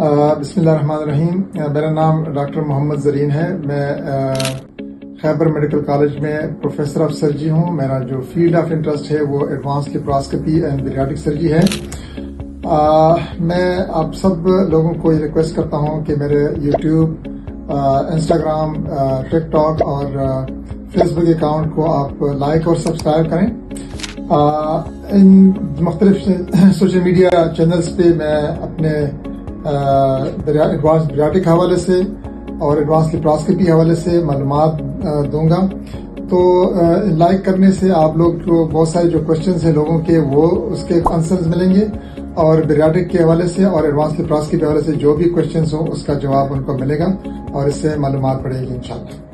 बिस्मिल्लाहिर्रहमानिर्रहीम। मेरा नाम डॉक्टर मोहम्मद ज़रीन है। मैं खैबर मेडिकल कॉलेज में प्रोफेसर ऑफ सर्जरी हूँ। मेरा जो फील्ड ऑफ इंटरेस्ट है वो advance laparoscopy and bariatric surgery है। मैं आप सब लोगों को ये रिक्वेस्ट करता हूँ कि मेरे यूट्यूब, इंस्टाग्राम, टिकटॉक और फेसबुक अकाउंट को आप लाइक और सब्सक्राइब करें। इन मुख्तलिफ सोशल मीडिया चैनल्स पे मैं अपने एडवांस बैरियाट्रिक हवाले से और एडवांस लेप्रोस्कोपी हवाले से मालूमात दूंगा। तो लाइक करने से आप लोग को बहुत सारे जो क्वेश्चंस हैं लोगों के वो उसके आंसर्स मिलेंगे और बैरियाट्रिक के हवाले से और एडवांस लेप्रोस्कोपी के हवाले से जो भी क्वेश्चंस हो उसका जवाब उनको मिलेगा और इससे मालूमात बढ़ेगी इंशाल्लाह।